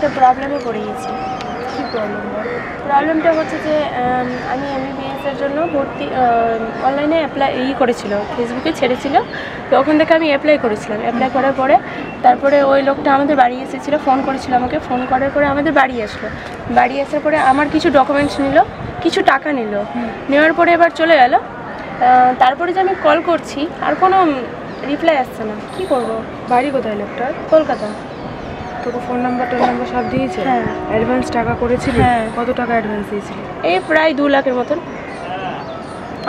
একটা প্রবলেমে পড়ে গেছি। কী প্রবলেম? প্রবলেমটা হচ্ছে যে আমি এমবিবিএসের জন্য ভর্তি অনলাইনে করেছিল, ফেসবুকে ছেড়েছিল, তো ওখান থেকে আমি অ্যাপ্লাই করেছিলাম। অ্যাপ্লাই করার পরে তারপরে ওই লোকটা আমাদের বাড়ি এসেছিলো, ফোন করেছিল আমাকে। ফোন করার পরে আমাদের বাড়ি আসলো। বাড়ি আসার পরে আমার কিছু ডকুমেন্টস নিল, কিছু টাকা নিল, নেওয়ার পরে এবার চলে গেল। তারপরে যে আমি কল করছি আর কোনো রিপ্লাই আসছে না, কী করবো? বাড়ি কোথায় লোকটার? কলকাতা। তোকে ফোন নাম্বার সব দিয়েছে? হ্যাঁ। অ্যাডভান্স টাকা করেছিলি? হ্যাঁ। কত টাকা অ্যাডভান্স দিয়েছিলি? এই প্রায় 2 লাখের মতন।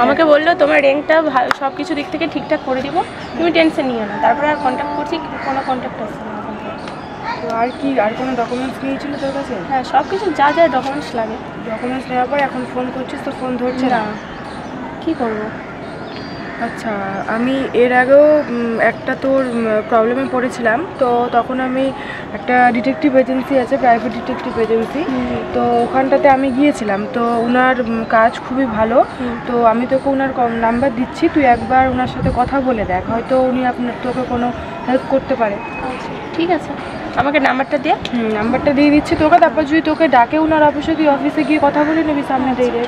আমাকে বললো তোমার র্যাঙ্কটা সব কিছু দিক থেকে ঠিকঠাক করে দিব, তুমি টেনশন নিও না। তারপরে আর কন্ট্যাক্ট করছি, কোনো কন্ট্যাক্ট আসছে না এখন থেকে। তো আর কোনো ডকুমেন্টস নিয়েছিল তোর কাছে? হ্যাঁ, সব কিছু যা যা ডকুমেন্টস লাগে। ডকুমেন্টস নেওয়ার পর এখন ফোন করছিস তো ফোন ধরছে না? কী করবো? আচ্ছা, আমি এর আগেও একটা তোর প্রবলেমে পড়েছিলাম, তো তখন আমি একটা ডিটেকটিভ এজেন্সি আছে, প্রাইভেট ডিটেকটিভ এজেন্সি, তো ওখানটাতে আমি গিয়েছিলাম। তো ওনার কাজ খুবই ভালো। তো আমি তোকে ওনার নাম্বার দিচ্ছি, তুই একবার ওনার সাথে কথা বলে দেখ, হয়তো উনি তোকে কোনো হেল্প করতে পারে। ঠিক আছে, আমাকে নাম্বারটা দিয়ে। নাম্বারটা দিয়ে দিচ্ছি তোকে, তারপর যদি তোকে ডাকে ওনার অফিসে, তুই অফিসে গিয়ে কথা বলে নিবি সামনে দিয়ে।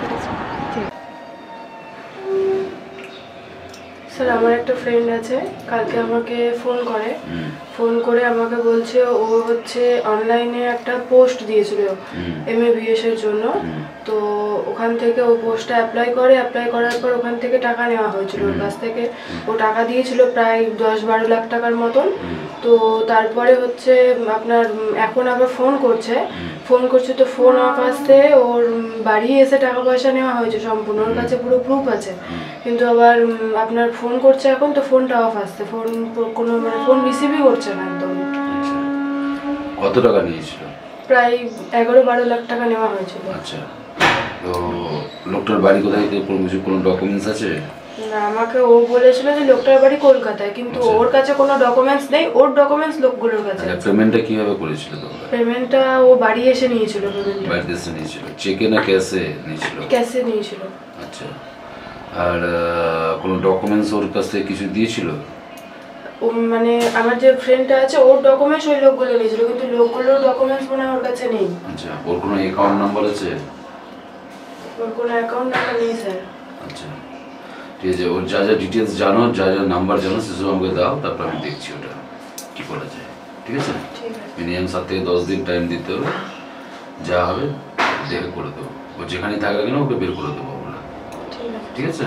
স্যার, আমার একটা ফ্রেন্ড আছে, কালকে আমাকে ফোন করে আমাকে বলছে ও হচ্ছে অনলাইনে একটা পোস্ট দিয়েছিল এমবিবিএস এর জন্য। তো ওখান থেকে ও পোস্টটা অ্যাপ্লাই করার পর ওখান থেকে টাকা নেওয়া হয়েছিল ওর কাছ থেকে। ও টাকা দিয়েছিল প্রায় 10-12 লাখ টাকার মতন। তো তারপরে হচ্ছে আপনার এখন আবার ফোন করছে তো ফোন অফ আসতে ওর বাড়ি এসে টাকা পয়সা নেওয়া হয়েছে সম্পূর্ণ, ওর কাছে পুরো প্রুফ আছে। কিন্তু আবার আপনার ফোন করছে এখন, তো ফোনটা অফ আসছে, ফোন রিসিভই করছে না একদম। কত টাকা নিয়েছিল? প্রায় 11-12 লাখ টাকা নেওয়া হয়েছিল। আচ্ছা, তো লোকটার বাড়ি কোথায়? কোনো ডকুমেন্টস আছে? না, আমাকে ও বলেছিল যে লোকটার বাড়ি কলকাতায়, কিন্তু ওর কাছে কোনো ডকুমেন্টস নেই, ওর ডকুমেন্টস লোকগুলোর কাছে। পেমেন্টটা কিভাবে করেছিল তোমরা? পেমেন্টটা ও বাড়ি এসে নিয়েছিল। বাড়িতে এসে নিয়েছিল? চেকে না ক্যাশে নিয়েছিল? ক্যাশে নিয়েছিল। আচ্ছা, আর কোনো ডকুমেন্টস ওর কাছ থেকে কিছু দিয়েছিল? মানে আমার যে ফ্রেন্ডটা আছে ওর ডকুমেন্টস ওই লোকগুলো নিয়েছিল, কিন্তু লোকগুলোর ডকুমেন্টস মনে হয় ওর কাছে নেই। আচ্ছা, ওর কোনো অ্যাকাউন্ট নাম্বার আছে? ওর কোনো অ্যাকাউন্ট নাম্বার নেই স্যার। আচ্ছা, ঠিক আছে, ওর যা যা ডিটেলস জানো, যা যা নাম্বার জানো সেসব আমাকে দাও, তারপর আমি দেখছি ওটা কী করা যায়। ঠিক আছে? মিনিমাম 7 থেকে 10 দিন টাইম দিতে হবে, যা হবে দেখে করে দেবো। ও যেখানে থাকবে না ওকে বের করে দেবো আমরা। ঠিক আছে?